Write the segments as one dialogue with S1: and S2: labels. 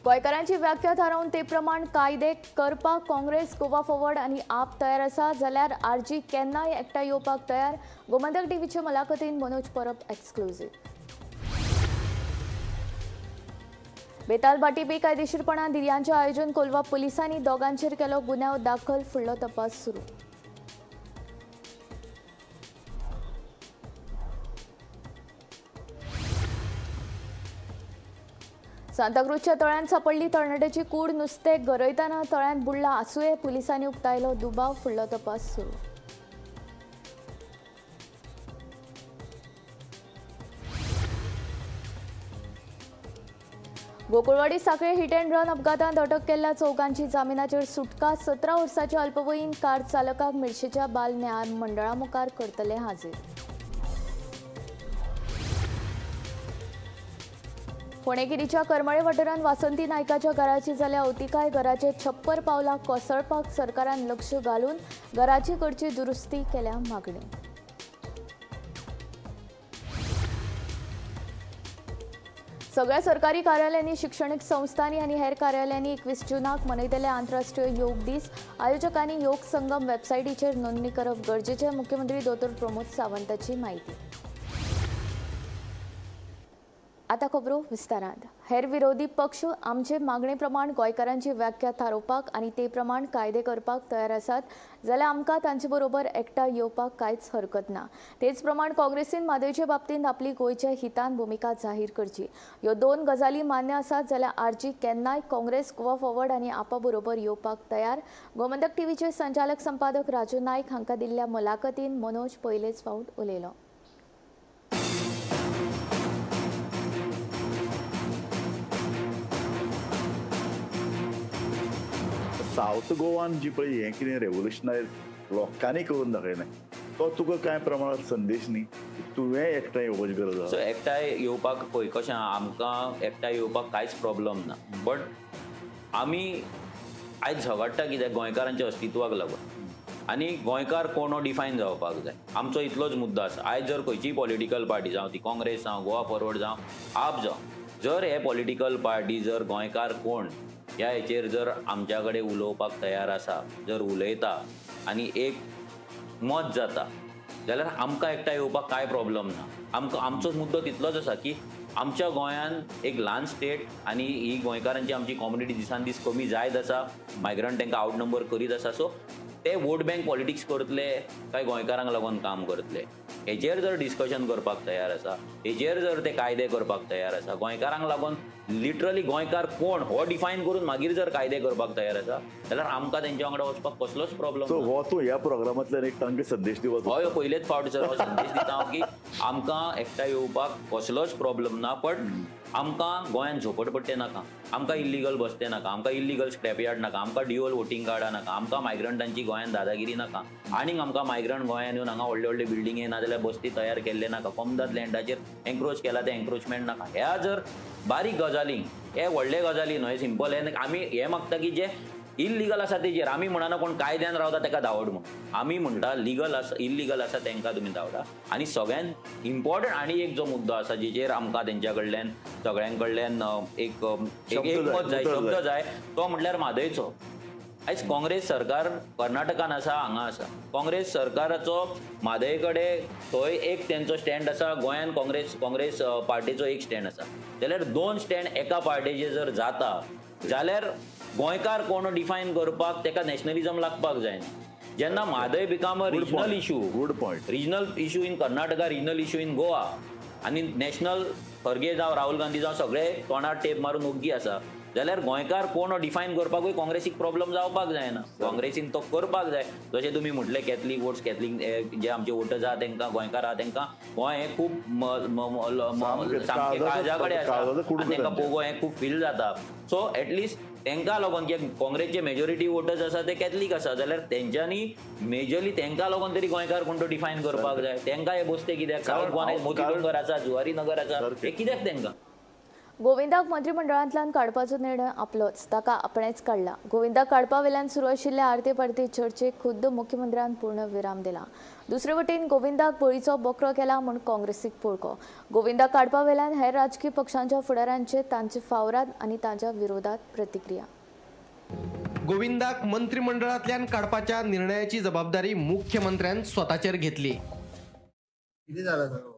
S1: गोंयकारांची व्याख्या थारावन ते प्रमाण कायदे करपाक काँग्रेस, गोवा फॉरवर्ड आनी आप तयार आसा जाल्यार आरजी केन्नाय एकठांय येवपाक तयार. गोमंतक टीव्हीचे मुलाखतीन मनोज परब एक्सक्लुझिव्ह. बेताल भाटी बेकायदेशीरपणान धिरयांचें आयोजन कोलवा पुलिसांनी दोगांचेर केलो गुन्यांव दाखल. फुडलो तपास सुरू. सांताक्रूजच्या तळ्यात सापडली तरणाट्याची कूड. नुस्तें गरयतना तळ्यात बुडला आसूय पुलिसांनी उक्तायलो दुबाव. फुडलो तपास सुरू. गोकुळवाडी सांखळे हिट अँड रन अपघातांत अटक केल्ल्या चौगांची जामिनाचेर सुटका. 17 वर्सांचे अल्पवयीन कार चालकाक मेर्शेच्या बाल न्याय मंडळा मुखार करतले हाजीर. फोंडेगिरीच्या करमळे वाठारांत वासंती नायकाच्या घराची जाल्या अवतिकाय. घराचे छप्पर पावला कोसळपाक. सरकारान लक्ष घालून घराची करची दुरुस्ती केल्या मागणी. सगळ्या सरकारी कार्यालयांनी, शिक्षणीक संस्थांनी आनी हेर कार्यालयांनी 21 जूनाक मनयतले आंतरराष्ट्रीय योग दीस. आयोजकांनी योग संगम वेबसायटीचेर नोंदणी करप गरजेचें. मुख्यमंत्री दोतोर प्रमोद सावंताची माहिती. आता खबरो विस्तारांत. हेर विरोधी पक्ष आमचे मागणे प्रमाण गोंयकारांची व्याख्या थारोवपाक आनी ते प्रमाण कायदे करपाक तयार आसात जाल्यार आमकां तांचे बरोबर एकठांय येवपाक कांयच हरकत ना. तेच प्रमाण काँग्रेसीन म्हादयचे बाबतींत आपली गोंयच्या हितान भुमिका जाहीर करची. ह्यो दोन गजाली मान्य आसात जाल्यार आरजी केन्नाय काँग्रेस, गोवा फॉरवर्ड आनी आपा बरोबर येवपाक तयार. गोमंतक टीव्हीचे संचालक संपादक राजू नायक हांकां दिल्ल्या मुलाखतीन मनोज पयलेच फावट उलयलो.
S2: सावथ गोवान जी पळय हें कितें रेव्होल्युशनायज लोकांनी करून दाखयलें तो तुका कांय प्रमाणात संदेश न्ही. तुवें एकठांय येवपाची गरज आसा.
S3: सो एकठांय येवपाक पळय कशें आमकां एकठांय येवपाक कांयच प्रॉब्लम ना. बट आमी आयज झगडटा कित्याक गोंयकारांच्या अस्तित्वाक लागून. आनी गोंयकार कोण हो डिफायन जावपाक जाय. आमचो इतलोच मुद्दो आसा. आयज जर खंयचीय पॉलिटिकल पार्टी जावं ती काँग्रेस जावं, गोवा फॉरवर्ड जावं, आप जावं, जर हे पॉलिटिकल पार्टी जर गोंयकार कोण ह्या हेचेर जर आमच्या कडेन उलोवपाक तयार आसा, जर उलयता आनी एक मत जाता जाल्यार आमकां एकठांय येवपाक कांय प्रॉब्लम ना. आमचो मुद्दो तितलोच आसा की आमच्या गोंयांत एक ल्हान स्टेट आनी ही गोंयकारांची आमची कम्युनिटी दिसान दीस कमी जायत आसा. मायग्रंट तांकां आवटनंबर करीत आसा. सो ते वोट बँक पॉलिटिक्स करतले काय गोंयकारांक लागून काम करतले हेचेर जर डिस्कशन करपाक तयार आसा, हेचेर जर ते कायदे करपाक तयार आसा, गोंयकारांक लागून लिटरली गोंयकार कोण हो डिफायन करून मागीर जर कायदे करपाक तयार आसा जाल्यार आमकां तेंच्या वांगडा वचपाक कसलोच प्रॉब्लम
S2: सो हो तूं ह्या प्रोग्रामांतल्यान एक तांकां संदेश दिवप.
S3: हय पयलेच फावट सर हो संदेश दिता हांव की आमकां एकठांय येवपाक कसलोच प्रॉब्लम ना. बट आमकां गोंयांत झोपडपट्टे नाका, आमकां इल्लीगल बसते नाका, आमकां इल्लीगल स्क्रॅप यार्ड नाका, आमकां ड्युअल वोटींग कार्डां नाका, आमकां मायग्रंटांची गोंयांत दादागिरी नाका, आनीक आमकां मायग्रंट गोंयांत येवन हांगा व्हडले व्हडले बिल्डिंगे ना जाल्यार बस्ती तयार केल्ले नाका, कमदाद लँडाचेर एन्क्रोच केला ते एन्क्रोचमेंट नाका. ह्या जर बारीक गजालींक हे व्हडले गजाली न्हय, सिंपल हे आमी हे मागता की जे इल्लीगल आसा तेजेर आमी म्हणना कोण कायद्यान रावता ताका धांवड म्हणून. आमी म्हणटा लीगल आसा, इल्लीगल आसा तांकां तुमी धांवडा. आनी सगळ्यांत इम्पॉर्टंट आनी एक जो मुद्दो आसा जेचेर आमकां तेंच्या कडल्यान सगळ्यां कडल्यान एक मत जाय, शब्द जाय, तो म्हटल्यार म्हादयचो. आयज काँग्रेस सरकार कर्नाटकान आसा, हांगा आसा. काँग्रेस सरकाराचो म्हादय कडेन थंय एक तेंचो स्टँड आसा, गोंयान काँग्रेस पार्टीचो एक स्टँड आसा. जाल्यार दोन स्टँड एका पार्टीचे जर जाता जाल्यार गोंयकार कोण डिफायन करपाक तेका नॅशनलिझम लागपाक जायना. जेन्ना Mhadei become a regional issue,
S2: good point,
S3: regional issue in Karnataka, regional issue in Goa आनी नॅशनल खरगे जावं राहुल गांधी जावं सगळे तोंडार टेप मारून ओग्गी आसा जाल्यार गोंयकार कोण डिफायन करपाकूय काँग्रेसीक प्रॉब्लम जावपाक जायना. काँग्रेसीन तो करपाक जाय. जशें तुमी म्हटलें कॅथलीक वोट्स, कॅथलीक जे आमचे वोटर्स आहा तांकां, गोंयकार आहा तांकां गोंय हें खूब सामकें काळजा कडेन आसा आनी तांकां पळोवंक हें खूब फील जाता. सो एटलिस्ट तांकां लागून कित्याक काँग्रेसचे मेजॉरिटी वोटर्स आसा ते कॅथलीक आसा जाल्यार तेंच्यांनी मेजरली तांकां लागून तरी गोंयकार कोण तो डिफायन करपाक जाय. तांकां हे बसते कित्याक सावथ गोवान मोती डोंगर आसा, जुवारी नगर आसा, हे कित्याक तांकां
S1: गोविंदाक मंत्रिमंडळांतल्यान काडपाचो निर्णय आपलोच, ताका आपणेच काडला. गोविंदाक काडपा वेल्यान सुरू आशिल्ल्या आर्ते पार्ते चर्चेक खुद्द मुख्यमंत्र्यान पूर्ण विराम दिला. दुसरे वटेन गोविंदाक बळीचो बकरो केला म्हूण काँग्रेसीक पळको. गोविंदाक काडपा वेल्यान हेर राजकीय पक्षांच्या फुडाऱ्यांचे तांचे फावरात आनी तांच्या विरोधात प्रतिक्रिया.
S4: गोविंदाक मंत्रिमंडळातल्यान काडपाच्या निर्णयाची जबाबदारी मुख्यमंत्र्यान स्वताचेर घेतली.
S5: किती झालं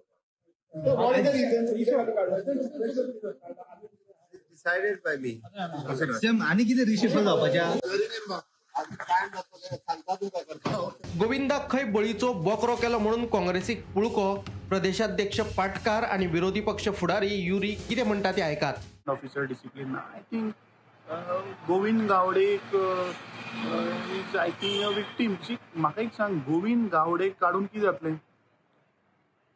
S5: डिसाइडेड बाय मी.
S6: आणि किती रिशफल जावपाच्या
S4: गोविंदाक खंय बळीचो बकरो केलो म्हणून काँग्रेसीक पुळको. प्रदेशाध्यक्ष पाटकार आणि विरोधी पक्ष फुडारी युरी कितें म्हणटा ते आयकात.
S7: Officer discipline I think Govind गावडेक is I think a victim. म्हाका एक सांग, गोविंद गावडेक काडून कितें जातलें?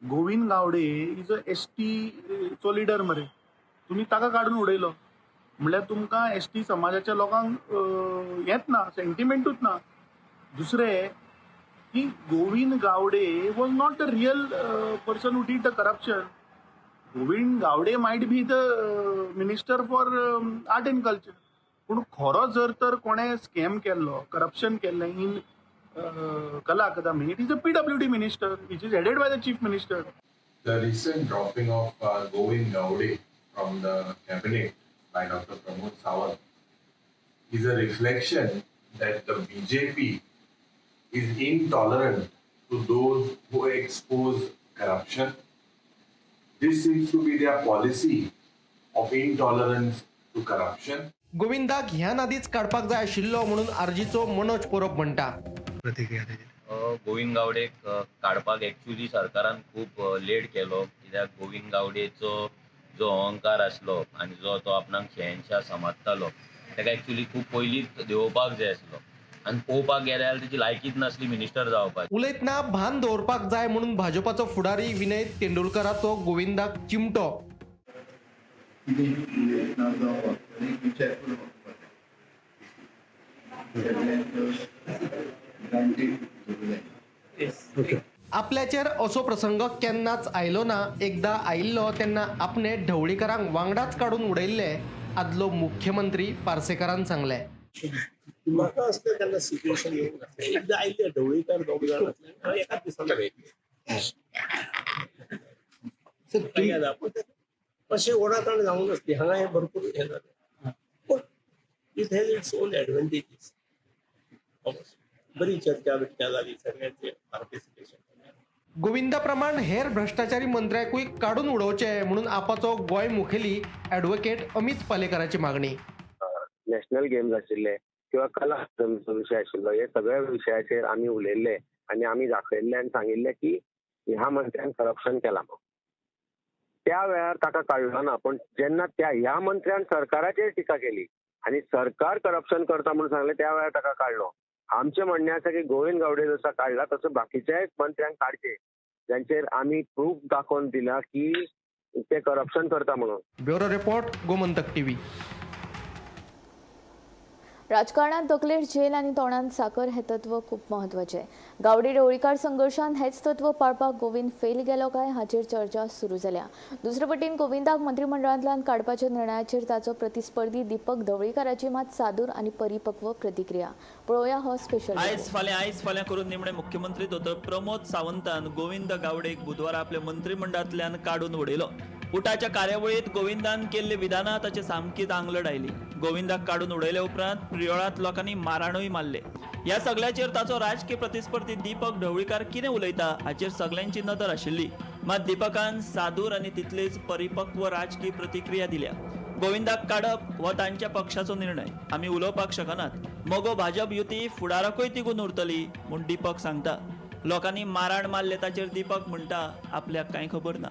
S7: Govind Gawade is a ST चो लिडर मरे. तुम्ही ताका काडून उडयलो म्हणल्यार तुमकां ST समाजाच्या लोकांक हेंच ना, सेंटिमेंटूच ना. दुसरें की Govind Gawade was not a real person who did the corruption. Govind Gawade might be the minister for art and culture, पूण खरो जर तर कोणें स्कॅम केल्लो, करप्शन केल्लें in Kala Akademi, it is a PWD minister which is headed by the chief minister.
S8: The recent dropping of Govind Gowde from the cabinet by Dr. Pramod Sawant is a reflection that the BJP is intolerant to those who expose corruption. This seems to be their policy of intolerance to corruption.
S4: गोविंदाक ह्या नादीच काडपाक जाय आशिल्लो म्हणून आरजीचो मनोज परब म्हणटा.
S6: प्रतिक्रिया
S3: गोविंद गावडेक काडपाक actually सरकारान खूब लेट केलो. कित्याक गोविंद गावडेचो जो अहंकार आसलो आनी जो तो आपणाक शहनशाह समजतालो, ताका एक्चुअली खूब पयलींच देंवोवपाक जाय आसलो. आनी पळोवपाक गेले जाल्यार तेची लायकीच नासली मिनिस्टर जावपाची.
S4: उलयतना भान दवरपाक जाय म्हणून भाजपाचो फुडारी विनय तेंडुलकराचो गोविंदाक चिमटो. आपल्याचेर असो प्रसंग केन्नाच आयलो ना. एकदा आयिल्लो तेन्ना आपणे ढवळीकरांक वांगडाच काडून उडयल्ले आदलो मुख्यमंत्री पार्सेकरान सांगले.
S9: म्हाका असलें केन्ना सिच्युएशन येवंक नासलें. एकदां आयिल्ले ढवळीकार दोग जाण आसले, एकाच दिसांना मेळटले. अशें ओडाताण जावंक नासली. हांगा हें भरपूर हें जालें, पूण it has its own advantages. बरी चर्चा बिर्चा जाली, सगळ्यांचे पार्टिसिपेशन.
S4: गोविंदा प्रमाण हेर भ्रष्टाचारी मंत्र्याकूय काडून उडोवचे म्हणून आपाचो गोंय मुखेली ॲडव्होकेट अमित पालेकराची मागणी.
S5: नॅशनल गेम्स आशिल्ले किंवा कला अकादमीचो विशय आशिल्लो, हे सगळ्या विशयाचेर आमी उलयल्ले आनी आमी दाखयल्ले आनी सांगिल्ले की ह्या मंत्र्यान करप्शन केलां म्हणून. त्या वेळार ताका काडलो ना, पण जेन्ना ह्या मंत्र्यान सरकाराचेर टिका केली आनी सरकार करप्शन करता म्हणून सांगलें, त्या वेळार ताका काडलो. आमचें म्हणणें आसा की गोविंद गावडे जसो काडला तसो बाकीच्याय मंत्र्यांक काडचे, जांचेर आमी प्रूफ दाखोवन दिला की ते करप्शन करता म्हणून.
S4: Bureau report, Gomantak TV.
S1: राजकारणात तकलेर जेल आनी तोंडात साकर हे तत्व खूप महत्वाचे. गावडे ढवळीकार संघर्षात हेच तत्व पाळपाक गोविंद फेल गेलो काय हाचेर चर्चा सुरू जाल्या. दुसरे वटेन गोविंदाक मंत्रिमंडळांतल्यान काडपाच्या निर्णयाचेर ताचो प्रतिस्पर्धी दीपक ढवळीकाराची मात सादूर आनी परिपक्व प्रतिक्रिया. पळोवया हो स्पेशल.
S10: आयज फाल्यां करून निमणे मुख्यमंत्री दोतोर प्रमोद सावंतान गोविंद गावडेक बुधवारा आपल्या मंत्रिमंडळांतल्यान काडून उडयलो. उठाच्या कार्यावळीत गोविंदान केल्ले विधानां ताचे सामकीच आंगलड आयली. गोविंदाक काडून उडयले उपरांत प्रियोळात लोकांनी माराणूय मारले. ह्या सगळ्याचेर ताचो राजकीय प्रतिस्पर्धी दीपक ढवळीकार कितें उलयता हाचेर सगळ्यांची नदर आशिल्ली. मात दीपकान सादूर आनी तितलेच परिपक्व राजकीय प्रतिक्रिया दिल्या. गोविंदाक काडप हो तांच्या पक्षाचो निर्णय. आमी उलोवपाक शकनात. मगो भाजप युती फुडाराकूय तिगून उरतली म्हूण दीपक सांगता. लोकांनी माराण मारले ताचेर दीपक म्हणटा आपल्याक कांय खबर ना.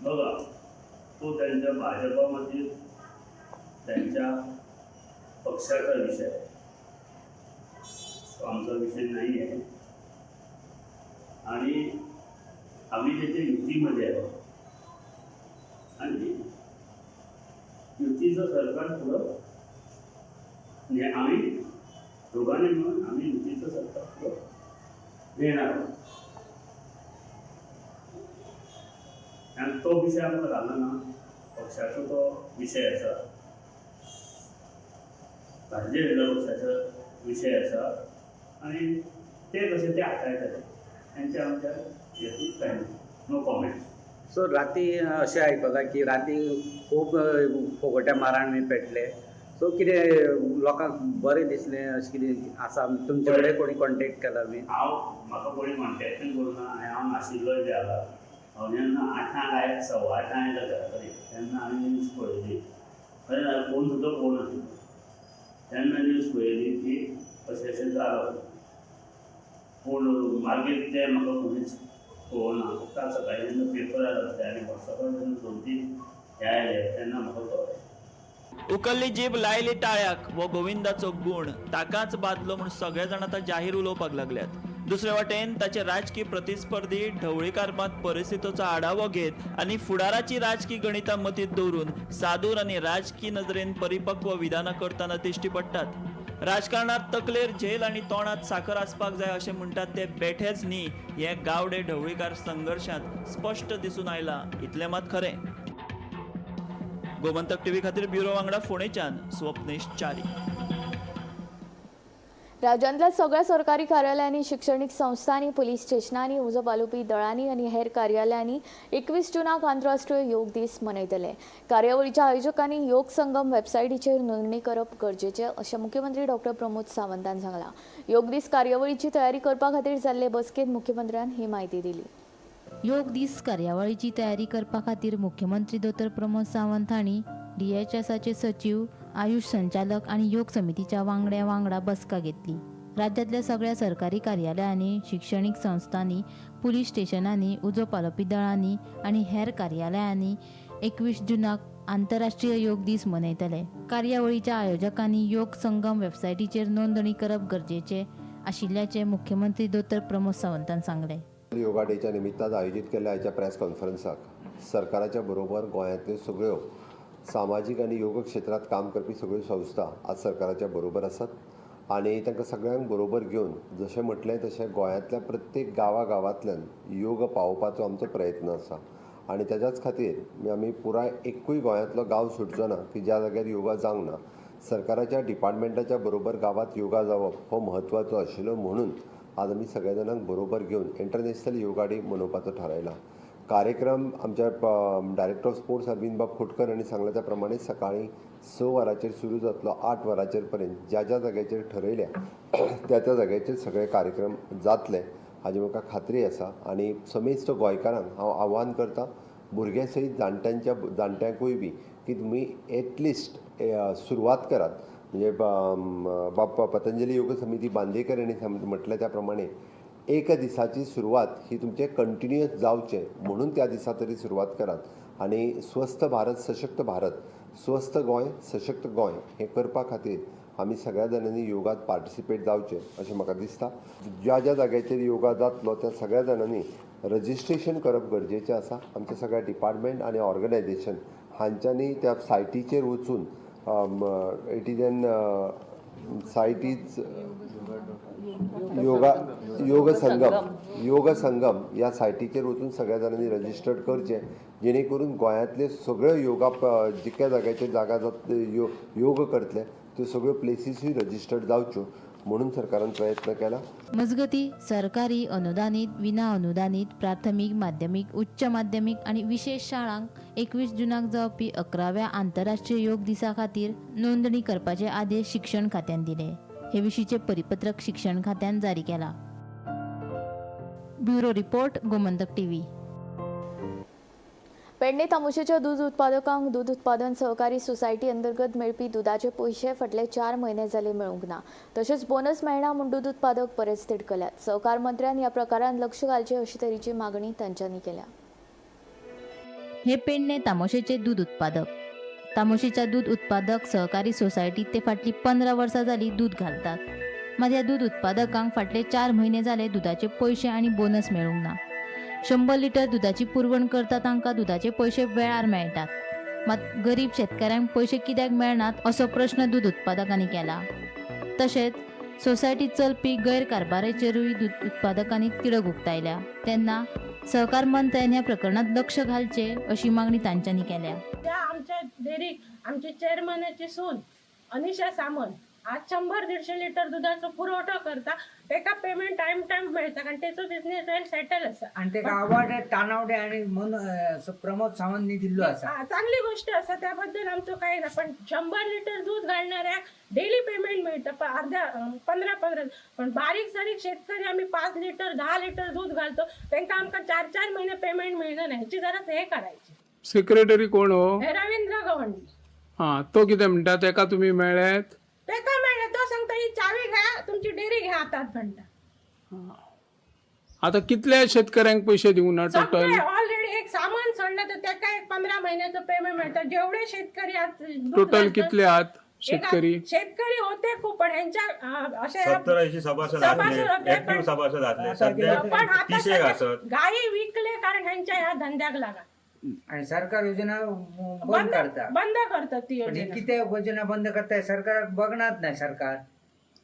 S11: बघा, तो त्यांच्या भाजपामधील त्यांच्या पक्षाचा विषय, तो आमचा विषय नाही आहे. आणि आम्ही त्याच्या युतीमध्ये आहोत आणि युतीचं सरकार पुढं आम्ही दोघांनी मिळून आम्ही युतीचं सरकार पुढं नेणार आहोत. आणि तो विषय आमचा झाला ना, पक्षाचो तो विशय आसा, भारतीय जनता पक्षाचो विशय आसा आनी ते कशे ते हाताळटले तांचे आमच्या हेतूच कांय ना, नो कॉमेंट्स.
S12: सो राती अशें आयकलां की राती खूब फोगोट्या माराण बी पेटले. सो कितें लोकांक बरें दिसलें अशें कितें आसा? तुमचे कडेन कोणी कॉन्टेक्ट केला बी?
S11: म्हाका कोणी कॉन्टेक्टूय करूना. हांव नाशिल्लोय बी हांगा. हांव जेन्ना 8 आयज 8:15 आयलो घरा कडेन तेन्ना हांवें न्यूज पळयली. हांवें फोन सुद्दां पळोवंक नाशिल्लो. तेन्ना न्यूज पळयली की अशें अशें जालो. पूण मागीर ते म्हाका कोणीच पळोवना. फक्त सकाळीं जेन्ना पेपर आयलो आनी वॉट्सॅपार जेन्ना 2-3 हे आयले तेन्ना म्हाका कळ्ळें.
S10: उकल्ली जीब लायली टाळ्याक वो गोविंदाचो गूण ताकाच बादलो म्हूण सगळे जाण आतां जाहीर उलोवपाक लागल्यात. दुसरे वटेन ताचे राजकीय प्रतिस्पर्धी ढवळीकार मात परिस्थितीचो आढावो घेत आनी फुडाराची राजकीय गणितां मतींत दवरून सादूर आनी राजकीय नदरेन परिपक्व विधानां करतना दिश्टी पडटात. राजकारणात तकलेर झेल आनी तोंडात साखर आसपाक जाय अशें म्हणटात ते बेठेच न्ही हे गावडे ढवळीकार संघर्शांत स्पश्ट दिसून आयलां इतलें मात खरें. गोमंतक टीव्ही खातीर ब्युरो वांगडा फोंडेच्यान स्वप्नेश च्यारी.
S1: राज्यांतल्या सगळ्या सरकारी कार्यालयांनी, शिक्षणीक संस्थांनी, पुलीस स्टेशनांनी, उजो पालोवपी दळांनी आनी हेर कार्यालयांनी 21 जूनाक आंतरराष्ट्रीय योग दीस मनयतले. कार्यावळीच्या आयोजकांनी योग संगम वेबसायटीचेर नोंदणी करप गरजेचें अशें मुख्यमंत्री डॉ. प्रमोद सावंतान सांगलां. योग दीस कार्यावळीची तयारी करपा खातीर जाल्ले बसकेंत मुख्यमंत्र्यान ही म्हायती दिली.
S13: योग दीस कार्यावळीची तयारी करपा खातीर मुख्यमंत्री डॉ. प्रमोद सावंत हांणी DHSचे सचिव, आयुष संचालक आनी योग समितीच्या वांगड्या वांगडा बसका घेतली. राज्यांतल्या सगळ्या सरकारी कार्यालयांनी, शिक्षणीक संस्थांनी, पुलीस स्टेशनांनी, उजो पालोवपी दळांनी आनी हेर कार्यालयांनी 21 जूनाक आंतरराष्ट्रीय योग दीस मनयतले. कार्यावळीच्या आयोजकांनी योग संगम वेबसायटीचेर नोंदणी करप गरजेचें आशिल्ल्याचें मुख्यमंत्री डॉ. प्रमोद सावंतान सांगलें.
S14: योगा डेच्या निमित्तान आयोजीत केल्ल्या आयच्या प्रेस कॉन्फरन्साक सरकाराच्या बरोबर गोंयांतल्यो सगळ्यो सामाजीक आनी योग क्षेत्रांत काम करपी सगळ्यो संस्था आज सरकाराच्या बरोबर आसात आनी तांकां सगळ्यांक बरोबर घेवन जशें म्हटलें तशें गोंयांतल्या प्रत्येक गांवांतल्यान योग पावोवपाचो आमचो प्रयत्न आसा आनी तेज्याच खातीर आमी पुराय एकूय गोंयांतलो गांव सुटचो ना की ज्या जाग्यार योगा जावंक ना. सरकाराच्या डिपार्टमेंटाच्या बरोबर गांवांत योगा जावप हो म्हत्वाचो आशिल्लो म्हणून आज आमी सगळ्या जाणांक बरोबर घेवन इंटरनॅशनल योगा डे मनोवपाचो थारायला. कार्यक्रम आमच्या डायरेक्टर ऑफ स्पोर्ट्स अरविंद बाब खोटकर हांणी सांगल्या त्या प्रमाणे सकाळीं 6 वरांचेर सुरू जातलो 8 वरांचेर पर्यंत ज्या ज्या जाग्याचेर ठरयल्या त्या त्या जाग्याचेर सगळे कार्यक्रम जातले हाची म्हाका खात्री आसा. आनी समेस्त गोंयकारांक हांव आव्हान करतां, भुरग्यां सयत जाणट्यांकूय बी की तुमी एटलिस्ट सुरवात करात. म्हणजे बाप्पा पतंजली योग समिती बांदेकर हांणी म्हटलें त्या प्रमाणे एक दिसाची सुरवात ही तुमचें कंटिन्युअस जावचें म्हणून त्या दिसा तरी सुरवात करात आनी स्वस्थ भारत, सशक्त भारत, स्वस्थ गोंय, सशक्त गोंय हें करपा खातीर आमी सगळ्या जाणांनी योगात पार्टिसिपेट जावचें अशें म्हाका दिसता. ज्या ज्या जाग्याचेर योगा जातलो त्या सगळ्या जाणांनी रजिस्ट्रेशन करप गरजेचें आसा. आमचे सगळ्या डिपार्टमेंट आनी ऑर्गनायझेशन हांच्यांनी त्या सायटीचेर वचून it is an site is Yog Sangam ह्या सायटीचेर वचून सगळ्या जाणांनी रजिस्टर्ड करचें जेणे करून गोंयांतले सगळ्यो योगा जितक्या जाग्याचेर जागा योग करतले त्यो सगळ्यो प्लेसीसूय रजिस्टर्ड जावच्यो म्हणून सरकारान प्रयत्न केला.
S13: मजगती सरकारी, अनुदानीत, विना अनुदानीत, प्राथमीक, माध्यमीक, उच्च माध्यमीक आनी विशेष शाळांक 21 जूनाक जावपी 11व्या आंतरराष्ट्रीय योग दिसा खातीर नोंदणी करपाचे आदेश शिक्षण खात्यान दिले. हे विशींचे परिपत्रक शिक्षण खात्यान जारी केला. Bureau report, Gomantak TV.
S1: Pednem तामोशेच्या दूध उत्पादकांक दूध उत्पादन सहकारी सोसायटी अंतर्गत मेळपी दुधाचे पयशे फाटले 4 म्हयने जाले मेळूंक ना. तशेंच बोनस मेळना म्हूण दूध उत्पादक परस तिडकल्यात. सहकार मंत्र्यान ह्या प्रकारान लक्ष घालचें अशी तरेची मागणी तांच्यांनी केल्या.
S13: हे पेडणे तामोशेचे दूध उत्पादक. तामोशेच्या दूध उत्पादक सहकारी सोसायटीत ते फाटली 15 वर्सां जाली दूध घालतात. मात ह्या दूध उत्पादकांक फाटले 4 म्हयने जाले दुधाचे पयशे आनी बोनस मेळूंक ना. 100 लिटर दुधाची पुरवण करता तांकां दुधाचे पयशे वेळार मेळटात. मात गरीब शेतकाऱ्यांक पयशे कित्याक मेळनात असो प्रश्न दूध उत्पादकांनी केला. तशेंच सोसायटीत चलपी गैरकारबाराचेरूय दूध उत्पादकांनी तिडक उक्तायल्या. तेन्ना सहकार मंत्र्यान ह्या प्रकरणात लक्ष घालचें अशी मागणी तांच्यांनी केल्या.
S15: आमच्या डेअरी आमची चेअरमनाची सून अनिशा सामंत आज 100-150 लिटर दुधाचो पुरवठा करता, तेका पेमेंट टाइम मेळता कारण त्याचो बिझनेस वेल सेटल आसा
S12: आणि तेका अवॉर्ड तानावडे आणि प्रमोद सावंतनी दिल्लो आसा.
S15: चांगली गोष्ट असा, त्याबद्दल आमचं काही ना. पण 100 लिटर दूध घालणाऱ्या डेली पेमेंट मिळतं अर्ध्या 15 पण बारीक सारीक शेतकरी आम्ही 5 लिटर 10 लिटर दूध घालतो, त्यांना आमका 4 महिने पेमेंट मिळणं नाही. ह्याची जरा हे करायची.
S16: सेक्रेटरी कोण हो?
S15: हे रवींद्र गवंडी.
S16: हा, तो कितें म्हणटा तेका तुम्ही मेळ्ळ्यात?
S15: तेका मेळ्ळें, तो सांगता ही चावी घ्या, तुमची डेअरी घ्या हातात म्हणटा.
S16: आता कितल्या शेतकऱ्यांक पैसे दिवंक ना टोटल?
S15: ऑलरेडी एक सामान सोडलं तर त्याका एक 15 महिन्याचं पेमेंट मिळतं. जेवढे शेतकरी आज दूध
S16: टोटल
S15: घालतात,
S16: कितले आहात शेतकरी?
S15: शेतकरी होते खूप, पण ह्यांच्या असे
S17: 70-80 सभासद
S15: होते,
S17: ऍक्टिव्ह सभासद असले सध्या
S15: पण आता
S17: 30
S15: सगळे
S17: असत.
S15: गायी विकले कारण ह्यांच्या ह्या धंद्याक लागा.
S12: आणि सरकार योजना बंद करता,
S15: बंद करतात ती
S12: पण हे
S15: योजना.
S12: किती योजना बंद करताय सरकार बघणार नाही. सरकार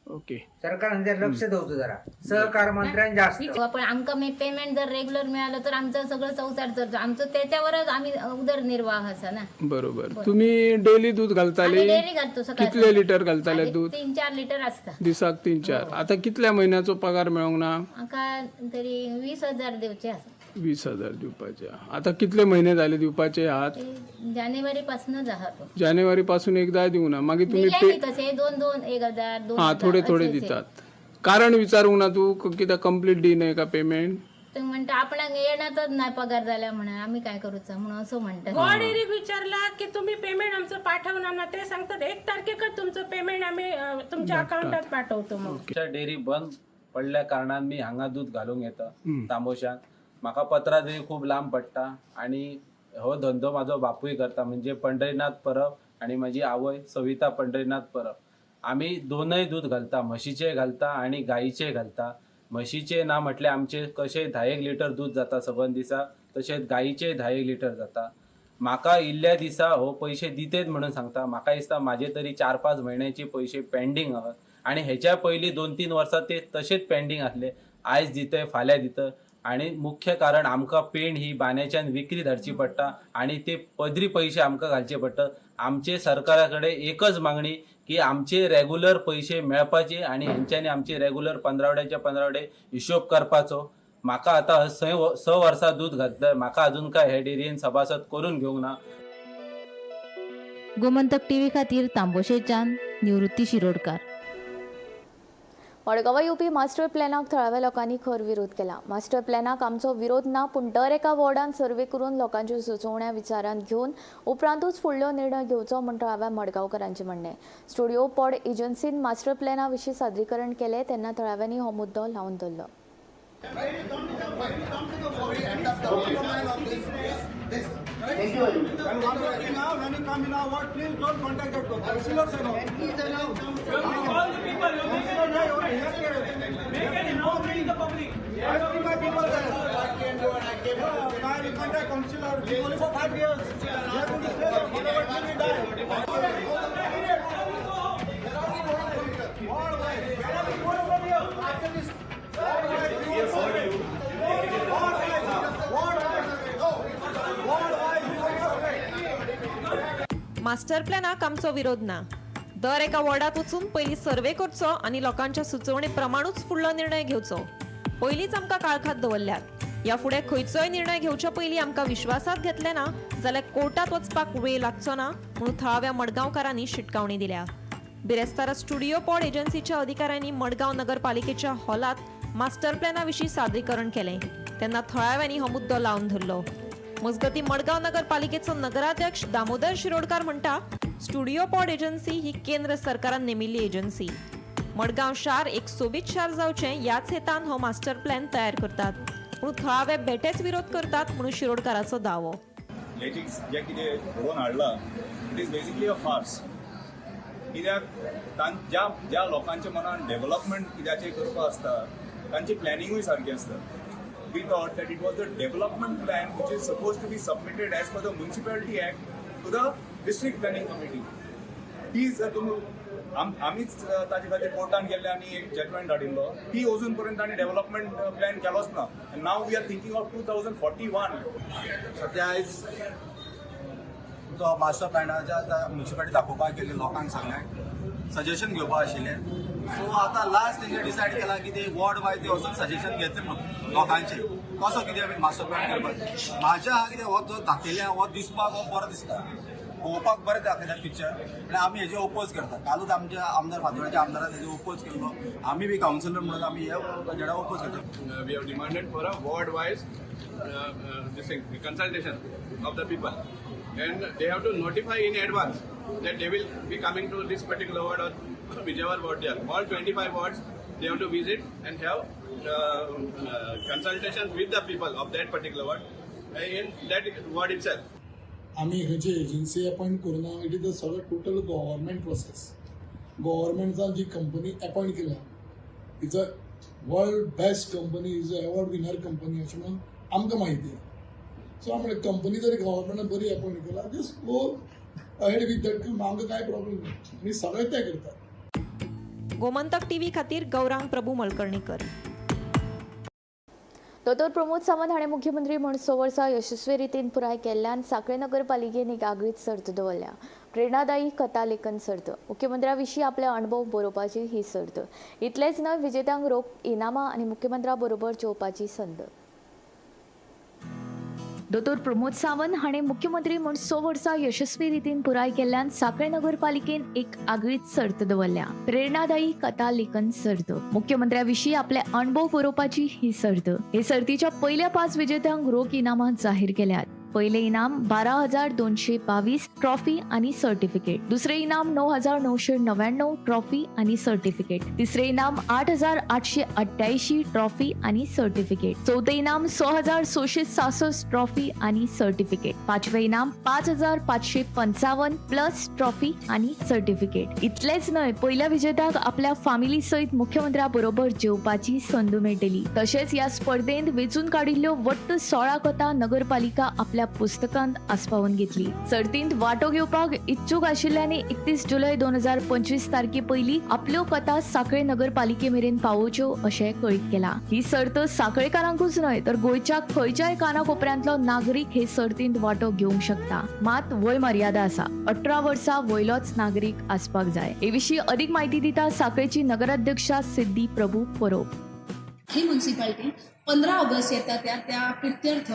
S16: ओके,
S12: सरकार लक्ष द्यावचं जरा, सहकार मंत्र्यांनी जास्त.
S13: पण आमकां पेमेंट जर रेग्युलर मिळालं तर आमचं सगळं चौसाट चलतं. आमचं त्याच्यावरच आम्ही उदरनिर्वाह असा ना.
S16: बरोबर. तुम्ही डेली दूध घालताले?
S13: डेली घालतो. सकाळी
S16: कितले लिटर घालताले दूध?
S13: 3-4 लिटर असता
S16: दिसाक 3-4. आता कितल्या महिन्याचो पगार मेळोंक ना?
S13: आमका तरी 20,000 दिवचे आसा.
S16: 20,000 दिवपाचे. आता कितले महिने झाले दिवपाचे आहात?
S13: जानेवारी पासूनच आहात तो.
S16: जानेवारी पासून एकदा दिवं ना, मागीर तुम्ही
S13: दिले तसे 2-2 1,000 2,000
S16: हा थोडे दितात. कारण विचारूंक ना तू कित्याक कंप्लीट दिनय का पेमेंट?
S13: तुम्ही म्हणता आपणाक येणारच नाही पगार झाल्या म्हणून आम्ही काय करूचा म्हणून असं म्हणतात.
S15: गोडेरी विचारला की तुम्ही पेमेंट आमचं पाठवणार ना, ते सांगतात 1 तारखेक तुमचं पेमेंट आम्ही तुमच्या अकाउंटात पाठवतो. मग
S18: डेअरी बंद पडल्या कारणान मी हांगा दूध घालूंक येता तांबोशान. म्हाका पत्रादेवी खूप लांब पडटा आणि हो धंदो माझो बापूय करता, म्हणजे पंढरीनाथ परब आणि माझी आवय सविता पंढरीनाथ परब. आम्ही दोनय दूध घालता, म्हशीचे घालता आणि गाईचे घालता. म्हशीचे ना म्हटले आमचे कशे 10 लिटर दूध जाता सबंद दिसा, तशेंच गाईचे 10 लिटर जाता. म्हाका इल्ल्या दिसा हो पैसे दितेत म्हणून सांगता. म्हाका दिसता माझे तरी 4-5 महिन्याचे पैसे पेंडींग आहात आणि हेच्या पयलीं 2-3 वर्सां ते तसेच पेंडींग आसले. आयज दितय फाल्यां दितय. आणि मुख्य कारण आमकां पेंड ही बांद्याच्यान विक्री धाडची पडटा आणि ते पदरी पैसे आमकां घालचे पडटा. आमचे सरकारा कडेन एकच मागणी की आमचे रेग्युलर पैसे मेळपाचे आणि हेंच्यांनी आमचे रेग्युलर 15 हिशोब करपाचो. म्हाका आतां 6 वर्सां दूध घातलं, म्हाका अजून काय हे डेअरीन सभासद करून घेवंक ना.
S13: गोमंतक टीव्ही खातीर तांबोशेच्यान निवृत्ती शिरोडकार.
S1: मडगांवा येवपी मास्टर प्लॅनाक थळाव्या लोकांनी खर विरोध केला. मास्टर प्लॅनाक आमचो विरोध ना, पूण दर एका वॉर्डान सर्वे करून लोकांच्यो सुचोवण्या विचारांत घेवन उपरांतूच फुडलो निर्णय घेवचो म्हण थळाव्या मडगांवकारांचें म्हणणें. स्टुडिओ पॉड एजन्सीन मास्टर प्लॅना विशीं सादरीकरण केलें तेन्ना थळाव्यांनी हो मुद्दो लावन धरलो.
S19: Thank you. And one more thing now, when you come in our ward, please don't contact the councillors and all. All the people, you make it inform the public. I bring my people there. I can't do it. I can't do it. Now you contact councillor. Only for 5 years. You have to stay there. Whatever till you die. All right. After this.
S20: Master प्लॅनाक आमचो विरोध ना. दर एका वॉर्डात वचून पयलीं सर्वे करचो आणि लोकांच्या सुचोवणे प्रमाणूच फुडलो निर्णय घेवचो. पयलींच आमकां काळखात दवरल्यात. या फुडें खंयचोय निर्णय घेवच्या पयलीं आमकां विश्वासात घेतले ना जाल्यार कोर्टात वचपाक वेळ लागचो ना म्हणून थळाव्या मडगांवकारांनी शिटकावणी दिल्या. बिरेस्तारा स्टुडिओ पॉड एजन्सीच्या अधिकाऱ्यांनी मडगांव नगरपालिकेच्या हॉलात मास्टर प्लॅना विशीं सादरीकरण केलें तेन्ना थळाव्यांनी हो मुद्दो लावन धरलो. मजगती मडगांव नगरपालिकेचो नगराध्यक्ष दामोदर शिरोडकार म्हणटा, स्टुडिओ पॉड एजन्सी ही केंद्र सरकारान नेमिल्ली एजन्सी. मडगांव शार एक सोबीत शार जावचें ह्याच हेतान हो मास्टर प्लॅन तयार करतात म्हणून थळावे बेठेच विरोध करतात म्हणून शिरोडकाराचो दावो.
S17: लेजिक्स जे कितें घडोवन हाडला इट इज बेसिकली अ फार्स. कित्याक ज्या लोकांच्या मनान डेव्हलपमेंट कित्याचें करपा आसता तांची प्लॅनिंगूय सारकी आसता. We thought that it was the development plan which is supposed to be submitted as per the Municipality Act to the District Planning Committee. Please, आम्हीच ताचे खातीर कोर्टान गेल्ले आनी एक जजमेंट हाडिल्लो. ती अजून पर्यंत तांणी डेव्हलपमेंट प्लॅन केलोच ना. Now we R thinking of 2041.
S19: सध्या आयज
S17: तो मास्टर प्लॅनाच्या म्युन्सिपालिटी दाखोवपाक गेले लोकांक सगळ्यांक सजेशन घेवपाक आशिल्लें सो आतां लास्ट तेंचे डिसायड केला की ते वॉर्ड वायज ते वचून सजेशन घेतले म्हणून लोकांचे कसो कितें मास्टर प्लॅन करपाक म्हाज्या कितें हो जो दाखयल्या हो दिसपाक हो बरो दिसता पळोवपाक बरें दाखयता पिक्चर आनी आमी हेजे ओपोज करता कालूच आमच्या आमदार फातोड्याच्या आमदारान हेजे ओपोज केल्लो आमी बी कावन्सिलर म्हणून आमी हे बजेटा ओपोज करता
S8: We have demanded for a ward-wise consultation of the people, and they have to notify in advance that they will be coming to this particular ward or whichever ward they are. All 25 wards they have to visit and have consultations with the people of that particular ward in that ward itself.
S19: आम्ही खंयची agency appoint करूना. It is the सगळं total government process. गव्हर्मेंटान जी company appoint केल्या is a world best company, is a award winner company अशें म्हणून आमकां म्हायती आहे. सो आमी कंपनी जरी गव्हर्मेंटान बरी अपॉइंट केला just go ahead with that. आमकां कांय प्रॉब्लेम ना आमी सगळे ते करतात.
S20: गोमंतक टीव्ही खातीर गौरांग प्रभू मळकर्णीकर.
S1: दोतोर प्रमोद सावंत हाणें मुख्यमंत्री म्हूण 6 वर्सां यशस्वी रितीन पुराय केल्ल्यान सांखळे नगरपालिकेन एक आगळीच सर्त दवरल्या. प्रेरणादायी कथा लेखन सर्त. मुख्यमंत्र्या विशीं आपले अणभव बरोवपाची ही सर्त. इतलेंच न्हय, विजेत्यांक रोख इनामां आनी मुख्यमंत्र्या बरोबर जेवपाची संद. दोतोर प्रमोद सावंत हाणें मुख्यमंत्री म्हूण 6 वर्सां यशस्वी रितीन पुराय केल्ल्यान सांखळे नगरपालिकेन एक आगळीच सर्त दवरल्या. प्रेरणादायी कथा लेखन सर्त. मुख्यमंत्र्या विशीं आपले अणभव बरोवपाची ही सर्त. हे सर्तीच्या पयल्या 5 विजेत्यांक रोख इनामां जाहीर केल्यात. पहिले इनाम 12,222 ट्रॉफी आणि सर्टिफिकेट. दुसरे इनाम 9,999 ट्रॉफी आणि सर्टिफिकेट. तिसरे इनाम 8,888 ट्रॉफी आणि सर्टिफिकेट. चौथे इनाम 6,666 ट्रॉफी आणि सर्टिफिकेट. पाचवे इनाम 5,555 प्लस ट्रॉफी आणि सर्टिफिकेट. इतलेच न्हय, पहिल्या विजेत्याक आपल्या फॅमिली सयत मुख्यमंत्र्या बरोबर जेवपाची संद मेळटली. तशेंच या स्पर्धेंत वेचून काडिल्ल्यो वट्ट 16 कथा नगरपालिका आपल्या पुस्तकांत आस्पावून घेतली. सर्तींत वांटो घेवपाक इच्छूक आशिल्ल्यांनी 31 जुलय 2025 तारखे पयलीं आपल्यो कथा सांखळे नगरपालिके मेरेन पावोवच्यो अशें कळीत केलां. ही सर्त सांखळेकारांकूच न्हय तर गोंयच्या खंयच्याय कानाकोपऱ्यांतलो नागरीक हे सर्तींत वांटो घेवंक शकता. मात वय मर्यादा आसा. 18 वर्सां वयलोच नागरीक आसपाक जाय. हे विशीं अदीक म्हायती दिता सांखळेची नगराध्यक्षा सिद्धी प्रभू परब.
S21: ही म्युन्सिपालिटी 15 ऑगस्ट येता त्या प्रित्यर्थ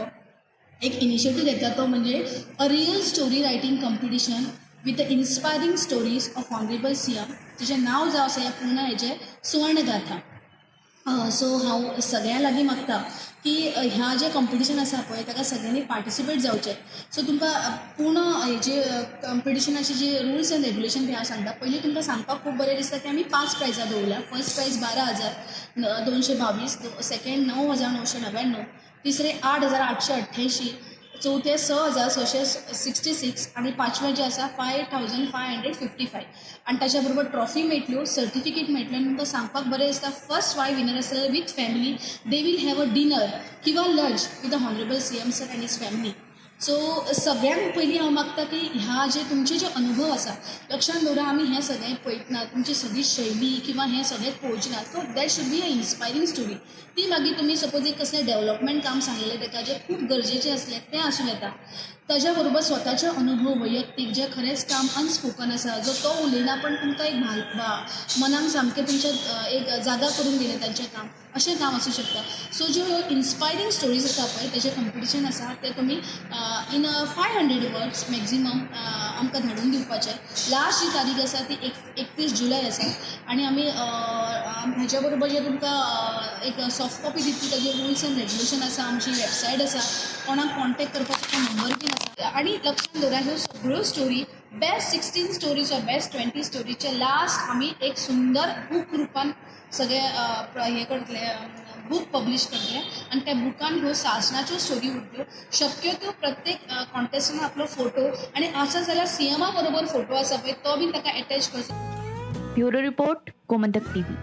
S21: एक इनिशिएटिव्ह घेता तो म्हणजे a real story writing competition with the inspiring stories of honourable CM. जेचें नांव जावं आसा ह्या पूर्ण हेजें सुवर्णगाथा. सो हांव सगळ्यां लागीं मागता की ह्या जे कॉम्पिटिशन आसा पळय ताका सगळ्यांनी पार्टिसिपेट जावचें. सो तुमकां पूर्ण हेजे कॉम्पिटिशनाचे जे रुल्स एंड रेग्युलेशन ते हांव सांगता. पयलीं तुमकां सांगपाक खूब बरें दिसता की आमी 5 प्रायजां दवरल्या. फर्स्ट प्रायज 12,222, सेकंड 9,999, तिसरे 8,888, चौथे 6,666 आणि पाचवे जे आसा 5,555. आणि ताच्या बरोबर ट्रॉफी मेळटल्यो, सर्टिफिकेट मेळटलें. तुमकां सांगपाक बरें दिसता फर्स्ट 5 विनर आसतले with family. They will have a dinner किंवा lunch with the honourable CM sir and his family. So सगळ्यांक पयलीं हांव मागता की ह्या जे तुमचे जे अनुभव आसा लक्षांत दवरा. आमी हें सगळें पळयतना तुमची सगळी शैली किंवा हें सगळें पळोवचें ना. So that should be a inspiring story. ती मागीर तुमी सपोज एक कसलें डेव्हलपमेंट काम सांगलेलें ताका जें खूब गरजेचें आसलें तें आसूं येता. ताच्या बरोबर स्वताचे अनुभव वैयक्तीक जे खरेंच काम अनस्पोकन आसा जो तो उलयना पण तुमकां एक मनाक सामकें तुमच्या एक जागा करून दिलें तांचें काम अशें काम आसूं शकता. सो ज्यो इन्स्पायरींग स्टोरीज आसा पळय तेजें कॉम्पिटिशन आसा तें तुमी इन 500 वर्ड्स मॅक्झिमम आमकां धाडून दिवपाचें. लास्ट जी तारीख आसा ती 31 जुलय आसा. आनी आमी हाच्या बरोबर जे तुमकां एक सॉफ्ट कॉपी दितली ताजे रुल्स एंड रेग्युलेशन आसा, आमची वेबसायट आसा, कोणाक कॉन्टॅक्ट करपाचो नंबर बीन आसा. आनी लक्षांत दवरा ह्यो सगळ्यो स्टोरी बेस्ट 16 स्टोरीज वा बेस्ट 20 स्टोरीचे लास्ट आमी एक सुंदर बूक रुपान सगळे हे करतले, बूक पब्लीश करतले. आनी त्या बुकान ह्यो शासनाच्यो स्टोरी उरल्यो. शक्य त्यो प्रत्येक कॉन्टेस्टान आपलो फोटो आनी आसा जाल्यार सीएमा बरोबर फोटो आसा पळय तो बीन ताका अटॅच करचो.
S1: Bureau report Gomantak TV.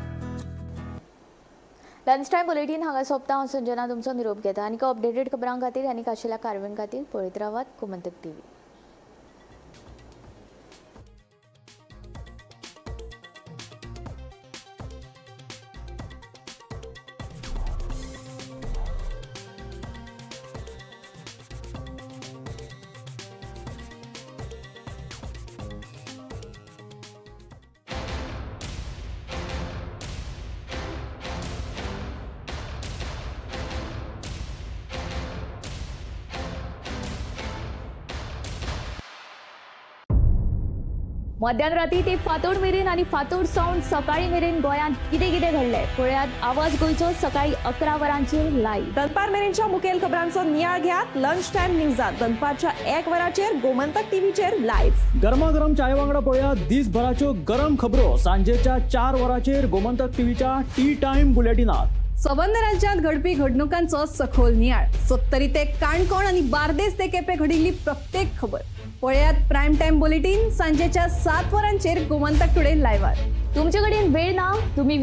S1: Lunch time bulletin हांगा सोंपता. हांव संजना तुमचो निरोप घेता. आनीक अपडेटेड खबरां खातीर आनीक आशिल्ल्या कारवाईं खातीर पळयत रावात गोमंतक टीव्ही. मध्यानराती ते फातोड मेरेन आणि फातोड सावन सकाळी मेरेन गोंयांत कितें कितें घडलें पळयात आवाज गोंयचो सकाळी 11 वरांचेर लायव्ह.
S20: दनपार मेरेनच्या मुखेल खबरांचो नियाळ घेयात लंच टायम न्यूजात दनपारच्या 1 वराचेर गोमंतक टीव्हीचेर लायव्ह.
S2: गरमागरम चाय वांगडा पळयात दिसभराच्यो गरम खबरो सांजेच्या 4 वराचेर गोमंतक टीव्हीच्या टी टाइम बुलेटिनात.
S22: संबंध राज्यांत घडपी घडणुकांचो सखोल नियाळ 70 ते काणकोण आणि बार्देस ते केपें घडिल्ली प्रत्येक खबर पळयात प्रायम टाइम बुलेटिन सांजेच्या 7 वरांचेर गोमंतक टुडे लायव्हार.
S1: तुमचे कडेन वेळ ना, तुम्ही